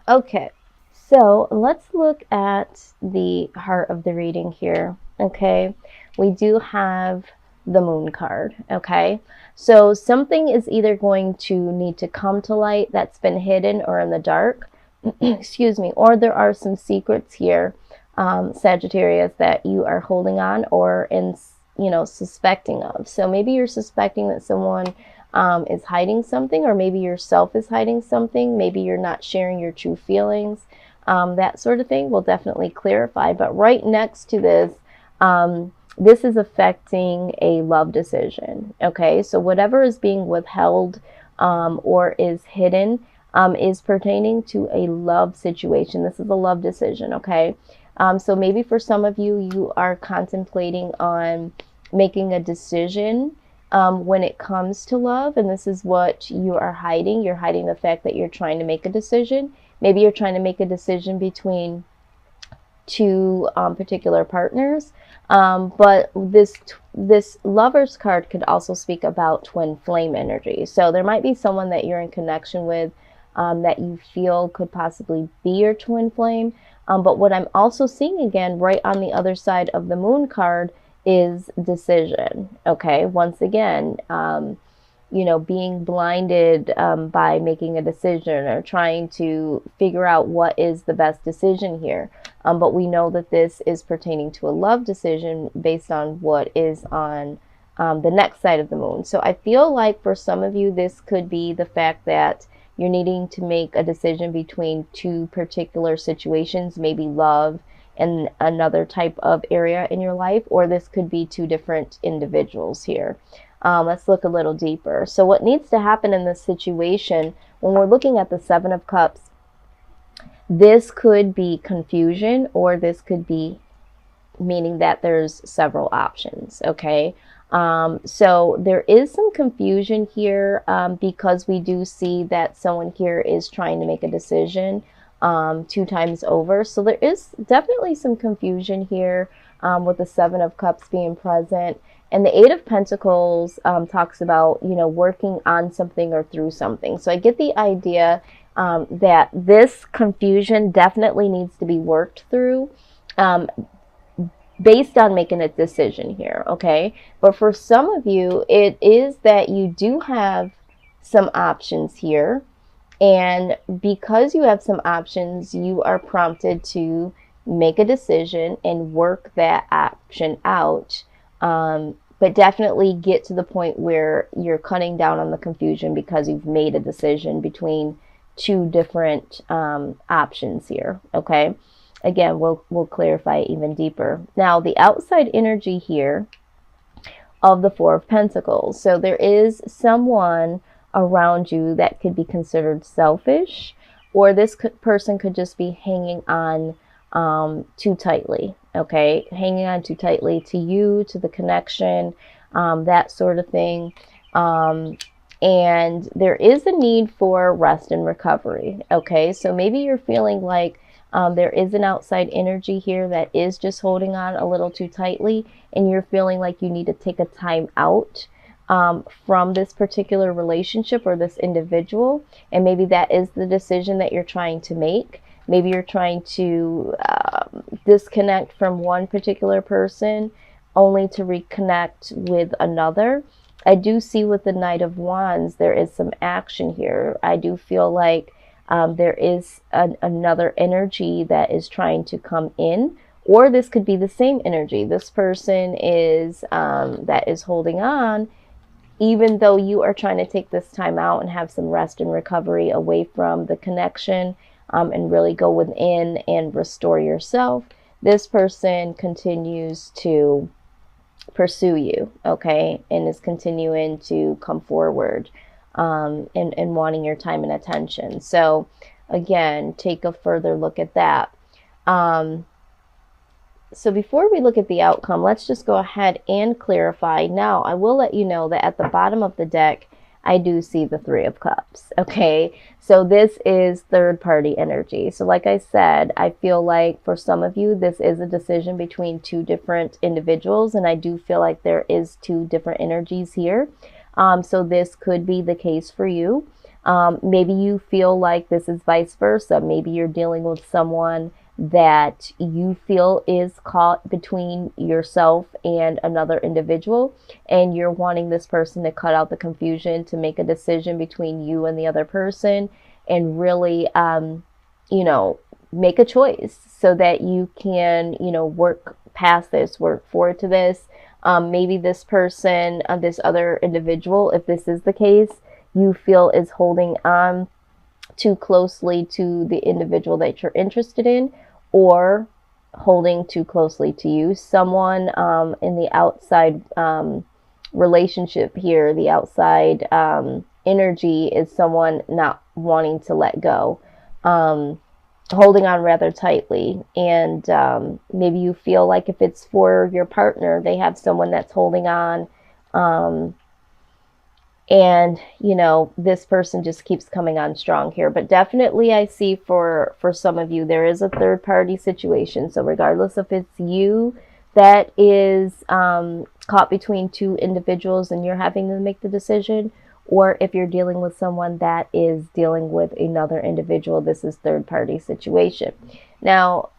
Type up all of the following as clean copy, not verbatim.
Okay, so let's look at the heart of the reading here. Okay, we do have the moon card. Okay, so something is either going to need to come to light that's been hidden or in the dark. Excuse me, or there are some secrets here, Sagittarius, that you are holding on or in, suspecting of. So maybe you're suspecting that someone is hiding something, or maybe yourself is hiding something. Maybe you're not sharing your true feelings. That sort of thing will definitely clarify. But right next to this, this is affecting a love decision. Okay, so whatever is being withheld or is hidden is pertaining to a love situation. This is a love decision. Okay, so maybe for some of you, you are contemplating on making a decision when it comes to love, and this is what you are hiding. You're hiding the fact that you're trying to make a decision. Maybe you're trying to make a decision between two particular partners, but this Lover's card could also speak about twin flame energy. So there might be someone that you're in connection with that you feel could possibly be your twin flame. But what I'm also seeing again right on the other side of the moon card is decision. Okay, once again, being blinded by making a decision or trying to figure out what is the best decision here. But we know that this is pertaining to a love decision based on what is on the next side of the moon. So I feel like for some of you, this could be the fact that you're needing to make a decision between two particular situations, maybe love and another type of area in your life, or this could be two different individuals here. Let's look a little deeper. So what needs to happen in this situation, when we're looking at the Seven of Cups, this could be confusion, or this could be meaning that there's several options. Okay, so there is some confusion here because we do see that someone here is trying to make a decision two times over. So there is definitely some confusion here with the Seven of Cups being present. And the Eight of Pentacles talks about, working on something or through something. So I get the idea that this confusion definitely needs to be worked through based on making a decision here, okay? But for some of you, it is that you do have some options here. And because you have some options, you are prompted to make a decision and work that option out. But definitely get to the point where you're cutting down on the confusion because you've made a decision between two different options here. Okay. Again, we'll clarify even deeper. Now, the outside energy here of the Four of Pentacles. So there is someone around you that could be considered selfish, or this person could just be hanging on too tightly. Okay, hanging on too tightly to you, to the connection, that sort of thing. And there is a need for rest and recovery. Okay, so maybe you're feeling like there is an outside energy here that is just holding on a little too tightly, and you're feeling like you need to take a time out from this particular relationship or this individual. And maybe that is the decision that you're trying to make. Maybe you're trying to disconnect from one particular person only to reconnect with another. I do see with the Knight of Wands, there is some action here. I do feel like there is another energy that is trying to come in, or this could be the same energy. This person is that is holding on, even though you are trying to take this time out and have some rest and recovery away from the connection and really go within and restore yourself. This person continues to pursue you, okay, and is continuing to come forward and wanting your time and attention. So again, take a further look at that. So before we look at the outcome, let's just go ahead and clarify. Now, I will let you know that at the bottom of the deck, I do see the Three of Cups, okay? So this is third party energy. So like I said, I feel like for some of you, this is a decision between two different individuals, and I do feel like there is two different energies here. So this could be the case for you. Maybe you feel like this is vice versa. Maybe you're dealing with someone that you feel is caught between yourself and another individual, and you're wanting this person to cut out the confusion, to make a decision between you and the other person, and really, you know, make a choice so that you can, you know, work past this, work forward to this. Maybe this person, this other individual, if this is the case, you feel is holding on too closely to the individual that you're interested in, or holding too closely to you. Someone in the outside relationship here, the outside energy is someone not wanting to let go, holding on rather tightly. And maybe you feel like if it's for your partner, they have someone that's holding on. And, you know, this person just keeps coming on strong here. But definitely I see for some of you, there is a third party situation. So regardless if it's you that is caught between two individuals and you're having to make the decision, or if you're dealing with someone that is dealing with another individual, this is third party situation. Now,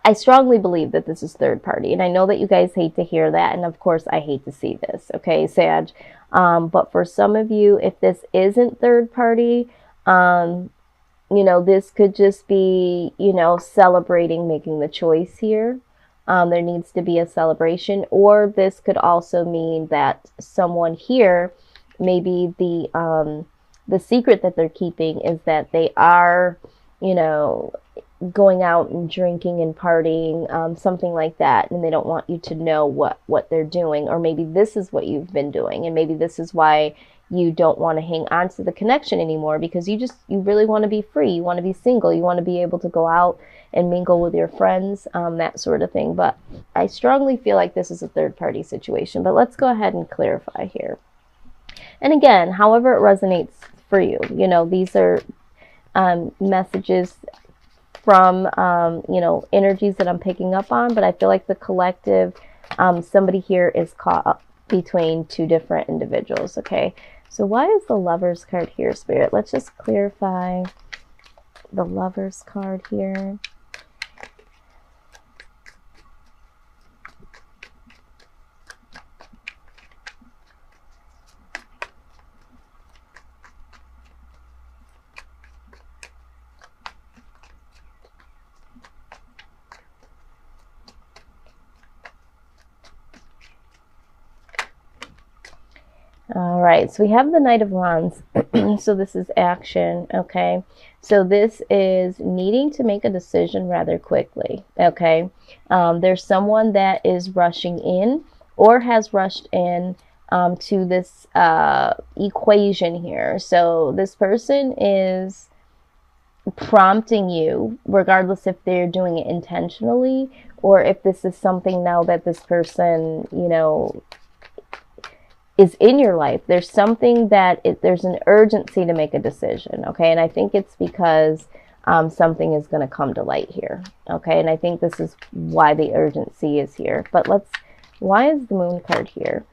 I strongly believe that this is third party, and I know that you guys hate to hear that, and of course I hate to see this, okay, Sag? But for some of you, if this isn't third party, you know, this could just be, you know, celebrating making the choice here. There needs to be a celebration, or this could also mean that someone here, maybe the secret that they're keeping is that they are, you know, going out and drinking and partying, something like that, and they don't want you to know what they're doing. Or maybe this is what you've been doing, and maybe this is why you don't want to hang on to the connection anymore, because you really want to be free, you want to be single, you want to be able to go out and mingle with your friends, that sort of thing. But I strongly feel like this is a third party situation. But let's go ahead and clarify here. And again, however it resonates for you, you know, these are messages from, you know, energies that I'm picking up on, but I feel like the collective, somebody here is caught up between two different individuals, okay? So why is the Lovers card here, Spirit? Let's just clarify the Lovers card here. All right, so we have the Knight of Wands. So this is action, okay? So this is needing to make a decision rather quickly, okay? There's someone that is rushing in or has rushed in to this equation here. So this person is prompting you, regardless if they're doing it intentionally or if this is something now that this person, you know, is in your life. There's something that there's an urgency to make a decision, okay? And I think it's because something is going to come to light here, okay? And I think this is why the urgency is here. But why is the Moon card here?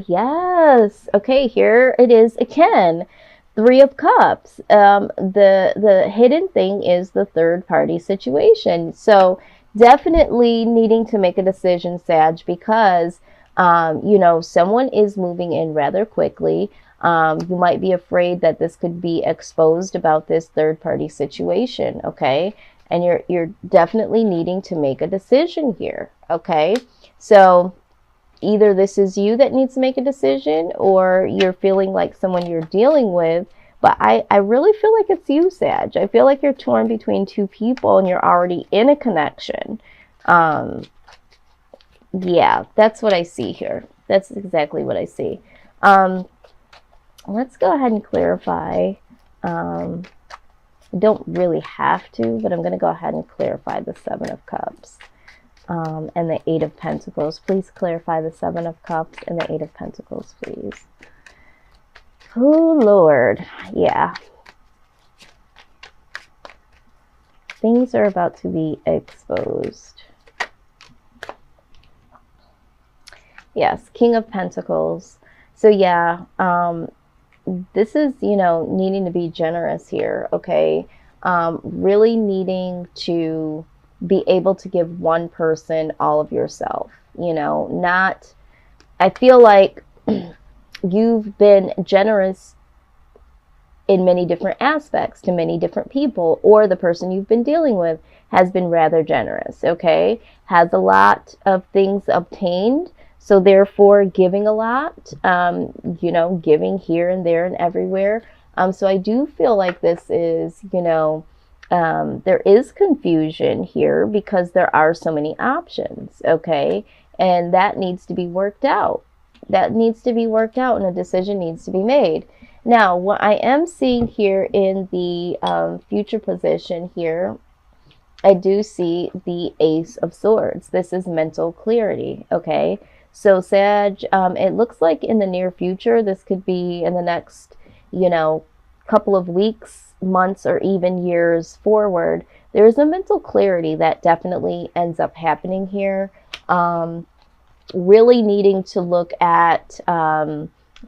Yes, okay, here it is again. Three of Cups. The hidden thing is the third party situation. So definitely needing to make a decision, Sag, because you know, someone is moving in rather quickly. You might be afraid that this could be exposed about this third party situation, okay? And you're definitely needing to make a decision here, okay? So either this is you that needs to make a decision, or you're feeling like someone you're dealing with. But I really feel like it's you, Sag. I feel like you're torn between two people and you're already in a connection. Yeah, that's what I see here. That's exactly what I see. Let's go ahead and clarify. I don't really have to, but I'm going to go ahead and clarify the Seven of Cups and the Eight of Pentacles. Please clarify the Seven of Cups and the Eight of Pentacles, please. Oh, Lord. Yeah. Things are about to be exposed. Yes, King of Pentacles. So yeah, this is, you know, needing to be generous here, okay? Really needing to be able to give one person all of yourself, you know, not, I feel like you've been generous in many different aspects to many different people, or the person you've been dealing with has been rather generous, okay? Has a lot of things obtained, so therefore giving a lot, you know, giving here and there and everywhere. So I do feel like this is, you know, there is confusion here because there are so many options, okay? And that needs to be worked out. That needs to be worked out, and a decision needs to be made. Now, what I am seeing here in the future position here, I do see the Ace of Swords. This is mental clarity, okay? So Sag, it looks like in the near future, this could be in the next, you know, couple of weeks, months, or even years forward, there's a mental clarity that definitely ends up happening here. Really needing to look at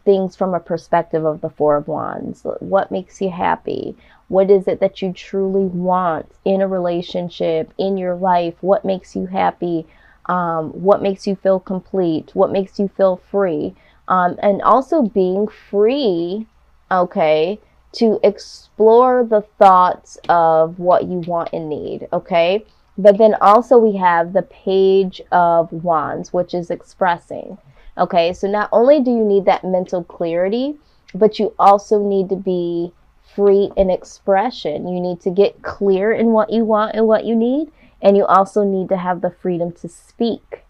things from a perspective of the Four of Wands. What makes you happy? What is it that you truly want in a relationship, in your life? What makes you happy? What makes you feel complete? What makes you feel free? And also being free, okay, to explore the thoughts of what you want and need, okay? But then also we have the Page of Wands, which is expressing. Okay, so not only do you need that mental clarity, but you also need to be free in expression. You need to get clear in what you want and what you need, and you also need to have the freedom to speak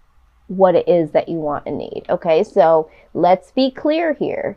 what it is that you want and need. Okay, so let's be clear here.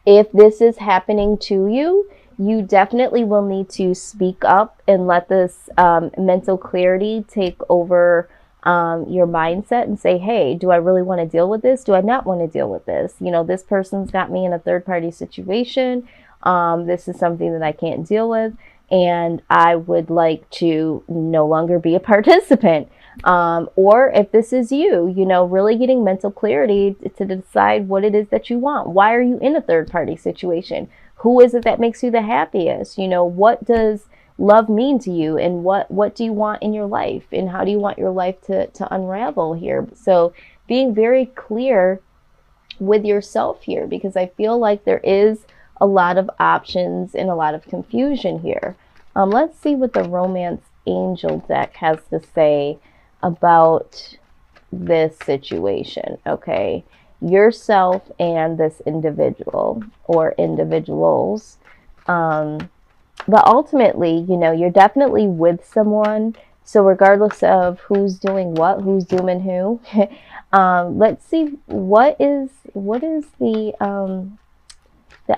If this is happening to you, you definitely will need to speak up and let this mental clarity take over your mindset and say, hey, do I really want to deal with this? Do I not want to deal with this? You know, this person's got me in a third party situation. This is something that I can't deal with, and I would like to no longer be a participant. Or if this is you, you know, really getting mental clarity to decide what it is that you want. Why are you in a third party situation? Who is it that makes you the happiest? You know, what does love mean to you, and what do you want in your life, and how do you want your life to unravel here? So being very clear with yourself here, because I feel like there is a lot of options and a lot of confusion here. Let's see what the Romance Angel deck has to say about this situation, okay? Yourself and this individual or individuals. But ultimately, you know, you're definitely with someone. So regardless of who's doing what, who's doing who, let's see what is the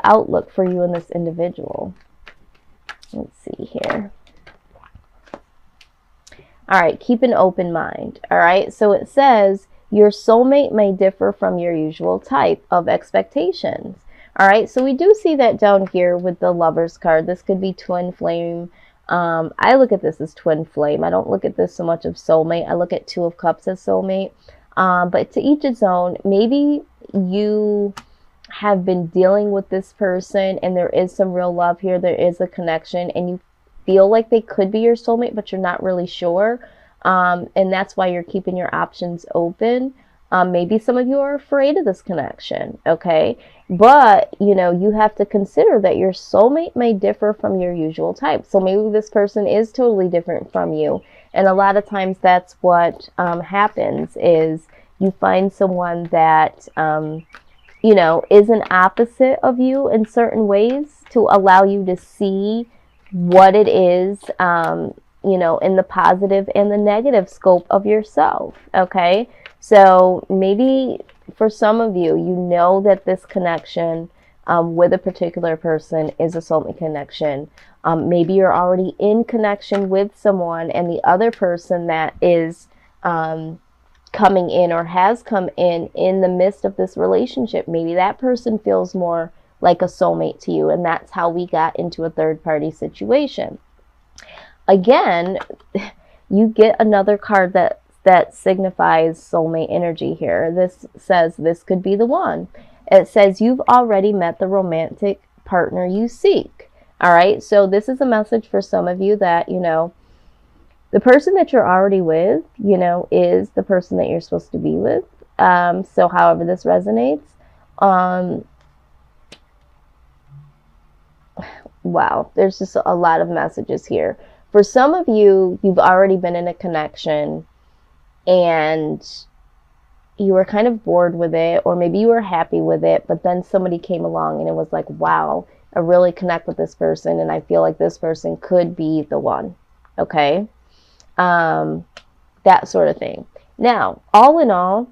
outlook for you and this individual. Let's see here. All right, keep an open mind. All right, so it says your soulmate may differ from your usual type of expectations. All right, so we do see that down here with the Lovers card. This could be twin flame. I look at this as twin flame. I don't look at this so much of soulmate. I look at Two of Cups as soulmate. But to each its own. Maybe you have been dealing with this person and there is some real love here. There is a connection and you feel like they could be your soulmate, but you're not really sure. And that's why you're keeping your options open. Maybe some of you are afraid of this connection, okay? But, you know, you have to consider that your soulmate may differ from your usual type. So maybe this person is totally different from you. And a lot of times that's what happens is you find someone that, you know, is an opposite of you in certain ways to allow you to see what it is, you know, in the positive and the negative scope of yourself, okay? So maybe for some of you, you know that this connection with a particular person is a soulmate connection. Maybe you're already in connection with someone and the other person that is coming in or has come in the midst of this relationship, maybe that person feels more like a soulmate to you, and that's how we got into a third-party situation. Again, you get another card that signifies soulmate energy here. This says this could be the one. It says you've already met the romantic partner you seek. All right. So this is a message for some of you that, you know, the person that you're already with, you know, is the person that you're supposed to be with. So however this resonates, wow, there's just a lot of messages here. For some of you, you've already been in a connection and you were kind of bored with it, or maybe you were happy with it, but then somebody came along and it was like, wow, I really connect with this person and I feel like this person could be the one. Okay. That sort of thing. Now, all in all,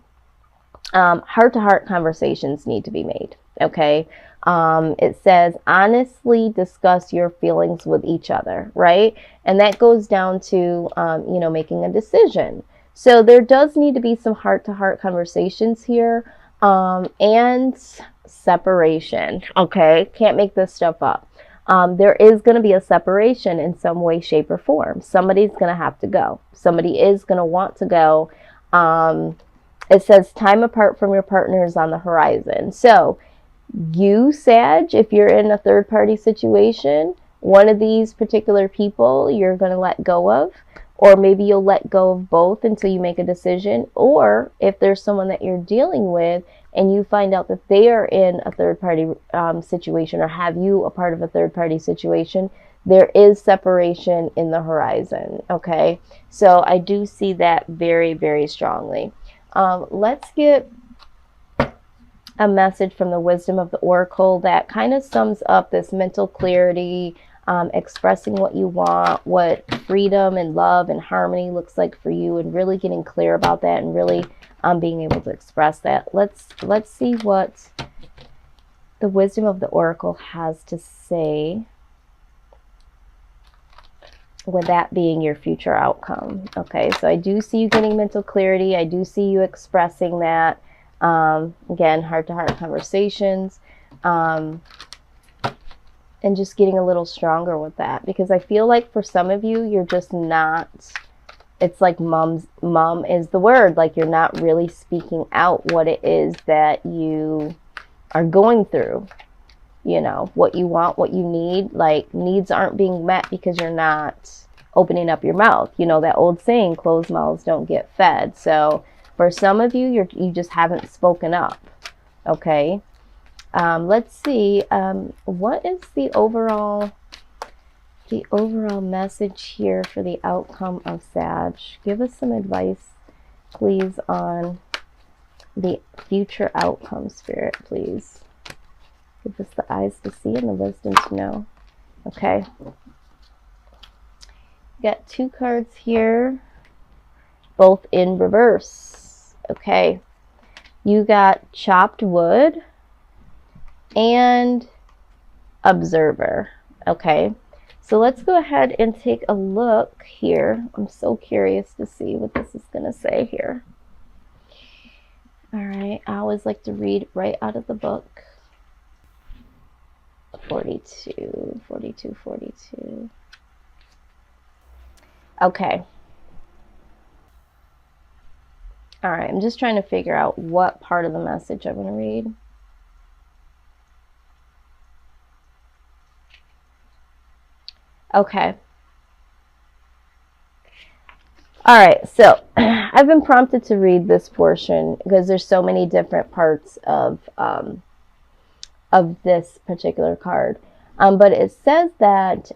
heart-to-heart conversations need to be made. Okay. It says honestly discuss your feelings with each other, right? And that goes down to, you know, making a decision. So there does need to be some heart-to-heart conversations here, and separation. Okay. Can't make this stuff up. There is going to be a separation in some way, shape, or form. Somebody's going to have to go. Somebody is going to want to go. It says time apart from your partner is on the horizon. So you, Sag, if you're in a third-party situation, one of these particular people you're going to let go of, or maybe you'll let go of both until you make a decision. Or if there's someone that you're dealing with and you find out that they are in a third-party situation, or have you a part of a third-party situation, there is separation in the horizon. Okay, so I do see that very, very strongly. Let's get a message from the wisdom of the oracle that kind of sums up this mental clarity, expressing what you want, what freedom and love and harmony looks like for you, and really getting clear about that, and really being able to express that. Let's see what the wisdom of the oracle has to say, with that being your future outcome. Okay, so I do see you getting mental clarity. I do see you expressing that. Again, heart-to-heart conversations, and just getting a little stronger with that, because I feel like for some of you, you're just not, it's like mom is the word, like you're not really speaking out what it is that you are going through, you know, what you want, what you need. Like needs aren't being met because you're not opening up your mouth. You know, that old saying, closed mouths don't get fed. So for some of you, you just haven't spoken up. Okay. Let's see. What is the overall message here for the outcome of Sag? Give us some advice, please, on the future outcome, Spirit, please. Give us the eyes to see and the wisdom to know. Okay. Got two cards here, both in reverse. Okay. You got chopped wood and observer. Okay. So let's go ahead and take a look here. I'm so curious to see what this is going to say here. All right. I always like to read right out of the book. 42, 42, 42. Okay. All right. I'm just trying to figure out what part of the message I'm going to read. Okay. All right. So I've been prompted to read this portion because there's so many different parts of this particular card. But it says that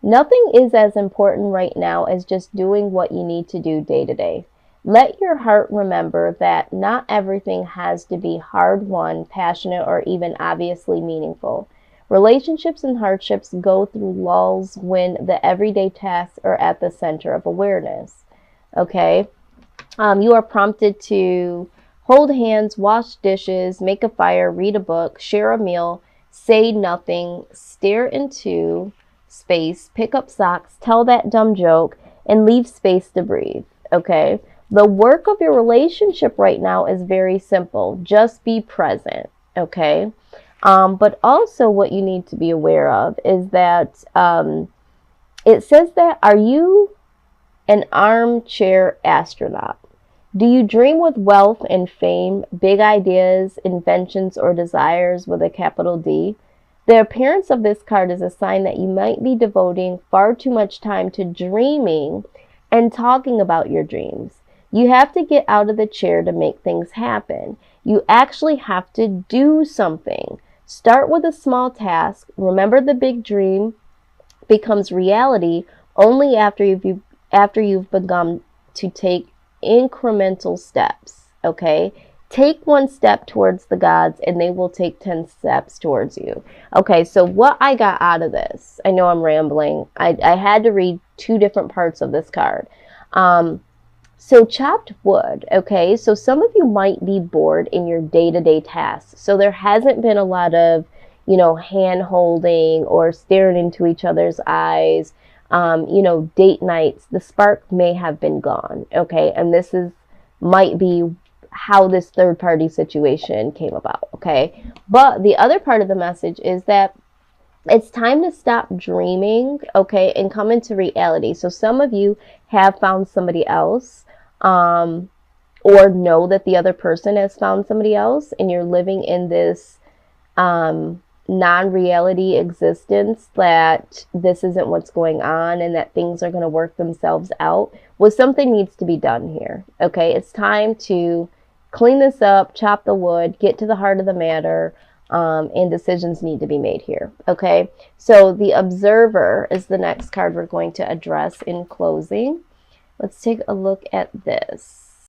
nothing is as important right now as just doing what you need to do day to day. Let your heart remember that not everything has to be hard-won, passionate, or even obviously meaningful. Relationships and hardships go through lulls when the everyday tasks are at the center of awareness. Okay? You are prompted to hold hands, wash dishes, make a fire, read a book, share a meal, say nothing, stare into space, pick up socks, tell that dumb joke, and leave space to breathe. Okay? The work of your relationship right now is very simple. Just be present. Okay? But also what you need to be aware of is that it says that, are you an armchair astronaut? Do you dream with wealth and fame, big ideas, inventions, or desires with a capital D? The appearance of this card is a sign that you might be devoting far too much time to dreaming and talking about your dreams. You have to get out of the chair to make things happen. You actually have to do something. Start with a small task. Remember, the big dream becomes reality only after you've begun to take incremental steps, okay? Take one step towards the gods and they will take 10 steps towards you. Okay, so what I got out of this, I know I'm rambling. I had to read two different parts of this card. So chopped wood, okay? So some of you might be bored in your day-to-day tasks. So there hasn't been a lot of, hand holding or staring into each other's eyes. Date nights. The spark may have been gone, okay? And this might be how this third party situation came about, okay? But the other part of the message is that it's time to stop dreaming, okay, and come into reality. So some of you have found somebody else, or know that the other person has found somebody else, and you're living in this non-reality existence that this isn't what's going on and that things are going to work themselves out. Well, something needs to be done here, okay? It's time to clean this up, chop the wood, get to the heart of the matter, and decisions need to be made here, okay? So the Observer is the next card we're going to address in closing. Let's take a look at this.